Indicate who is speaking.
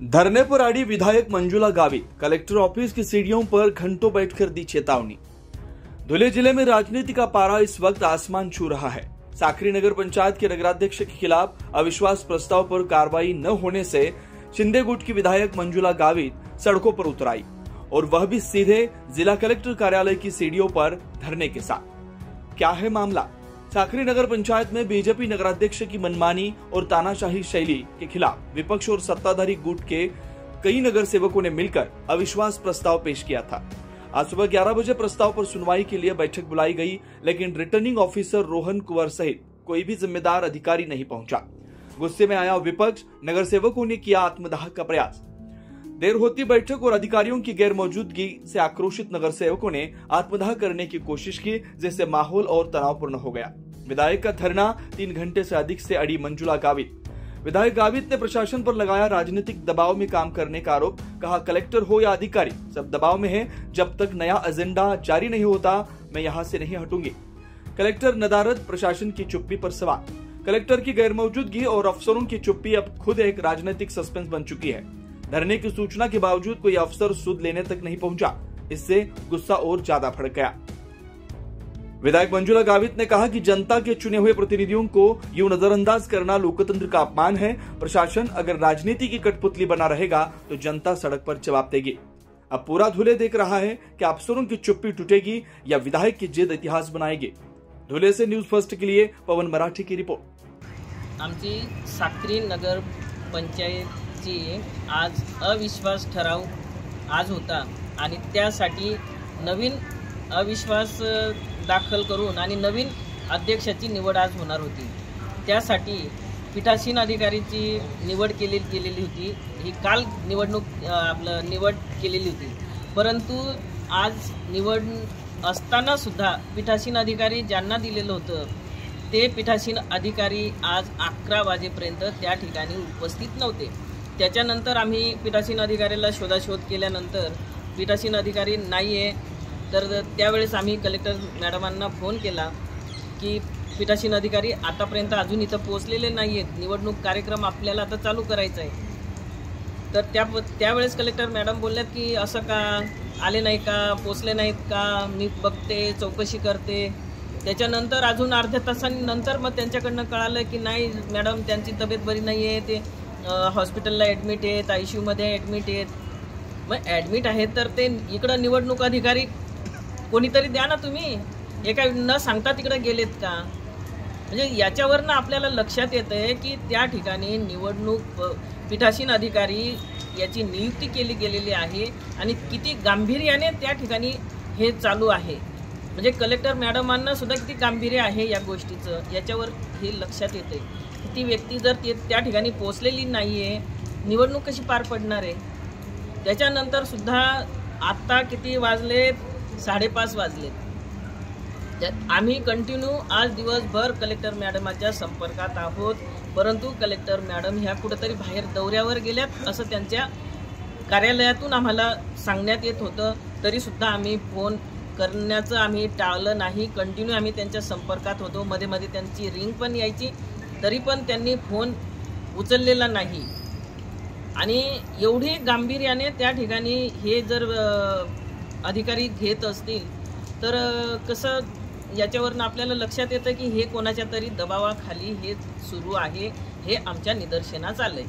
Speaker 1: धरने पर अड़ी विधायक मंजुला गावित, कलेक्टर ऑफिस की सीढ़ियों पर घंटों बैठकर दी चेतावनी। धुले जिले में राजनीति का पारा इस वक्त आसमान छू रहा है। साखरी नगर पंचायत के नगराध्यक्ष के खिलाफ अविश्वास प्रस्ताव पर कार्रवाई न होने से शिंदे गुट की विधायक मंजुला गावित सड़कों पर उतर आई और वह भी सीधे जिला कलेक्टर कार्यालय की सीढ़ियों पर धरने के साथ। क्या है मामला? साखरी नगर पंचायत में बीजेपी नगराध्यक्ष की मनमानी और तानाशाही शैली के खिलाफ विपक्ष और सत्ताधारी गुट के कई नगर सेवकों ने मिलकर अविश्वास प्रस्ताव पेश किया था। आज सुबह 11 बजे प्रस्ताव पर सुनवाई के लिए बैठक बुलाई गई, लेकिन रिटर्निंग ऑफिसर रोहन कुंवर सहित कोई भी जिम्मेदार अधिकारी नहीं पहुंचा। गुस्से में आया विपक्ष, नगर सेवकों ने किया आत्मदाह का प्रयास। देर होती बैठक और अधिकारियों की गैर मौजूदगी से आक्रोशित नगर सेवकों ने आत्मदाह करने की कोशिश की, जिससे माहौल और तनावपूर्ण हो गया। विधायक का धरना 3 घंटे से अधिक से अड़ी मंजुला गावित। विधायक गावित ने प्रशासन पर लगाया राजनीतिक दबाव में काम करने का आरोप। कहा, कलेक्टर हो या अधिकारी, सब दबाव में है। जब तक नया एजेंडा जारी नहीं होता, मैं यहां से नहीं हटूंगी। कलेक्टर नदारद, प्रशासन की चुप्पी पर सवाल। कलेक्टर की गैर मौजूदगी और अफसरों की चुप्पी अब खुद एक राजनीतिक सस्पेंस बन चुकी है। धरने की सूचना के बावजूद कोई अफसर सुध लेने तक नहीं पहुंचा। इससे गुस्सा और ज्यादा भड़क गया। विधायक मंजुला गावित ने कहा कि जनता के चुने हुए प्रतिनिधियों को यूं नजरअंदाज करना लोकतंत्र का अपमान है। प्रशासन अगर राजनीति की कठपुतली बना रहेगा तो जनता सड़क पर जवाब देगी। अब पूरा धुले देख रहा है कि अफसरों की चुप्पी टूटेगी या विधायक की जिद इतिहास बनाएगी। धुले से न्यूज फर्स्ट के लिए पवन मराठी की रिपोर्ट।
Speaker 2: आमची साखरी नगर पंचायतची आज अविश्वास ठराव आज होता आणि त्यासाठी नवीन अविश्वास दाखल करून आणि नवीन अध्यक्षाची निवड आज होणार होती। त्यासाठी पीठासीन अधिकारीची निवड केलेली होती। ही काल निवड केलेली होती, परंतु आज निवड असताना सुद्धा पीठासीन अधिकारी ज्यांना दिलेलं होतं ते पीठासीन अधिकारी आज 11 वाजेपर्यंत त्या ठिकाणी उपस्थित नव्हते। त्याच्यानंतर आम्ही पीठासीन अधिकाऱ्याला शोधाशोध केल्यानंतर पीठासीन अधिकारी नाही आहे, तर त्यावेळेस आम्ही कलेक्टर मॅडमांना फोन केला की पीठासीन अधिकारी आतापर्यंत अजून इथं पोहोचलेले नाही आहेत, निवडणूक कार्यक्रम आपल्याला आता चालू करायचा आहे। तर त्यावेळेस कलेक्टर मॅडम बोलल्यात की असं का आले नाही का, पोचले नाहीत का, मी बघते, चौकशी करते। त्याच्यानंतर अजून अर्ध्या तासानंतर मग त्यांच्याकडनं कळालं की नाही मॅडम, त्यांची तब्येत बरी नाही आहे, ते हॉस्पिटलला ॲडमिट आहेत, ICUमध्ये ॲडमिट आहेत। मग ॲडमिट आहेत तर ते इकडं निवडणूक अधिकारी कोणीतरी द्या ना तुम्ही, एका न सांगता तिकडे गेलेत का? म्हणजे याच्यावरनं आपल्याला लक्षात येतंय की त्या ठिकाणी निवडणूक पीठासीन अधिकारी याची नियुक्ती केली गेलेली आहे आणि किती गांभीर्याने त्या ठिकाणी हे चालू आहे। म्हणजे कलेक्टर मॅडमांना सुद्धा किती गांभीर्य आहे या गोष्टीचं, याच्यावर हे लक्षात येतंय। ती व्यक्ती जर त्या ठिकाणी पोहोचलेली नाही आहे, निवडणूक कशी पार पडणार आहे? त्याच्यानंतर सुद्धा आत्ता किती वाजलेत? 5:30 वाजलेत। आम्ही कंटिन्यू आज दिवसभर कलेक्टर मॅडमाच्या संपर्कात आहोत, परंतु कलेक्टर मॅडम ह्या कुठेतरी बाहेर दौऱ्यावर गेल्यात असं त्यांच्या कार्यालयातून आम्हाला सांगण्यात येत होतं। तरीसुद्धा आम्ही फोन करण्याचं आम्ही टाळलं नाही। कंटिन्यू आम्ही त्यांच्या संपर्कात होतो। मध्ये मध्ये त्यांची रिंग पण यायची, तरी पण त्यांनी फोन उचललेला नाही। आणि एवढी गांभीर्याने त्या ठिकाणी हे जर अधिकारी घेत असतील तर कसं याच्यावरनं आपल्याला लक्षात येतं की हे कोणाच्या तरी दबावाखाली हे सुरू आहे, हे आमच्या निदर्शनास आलंय।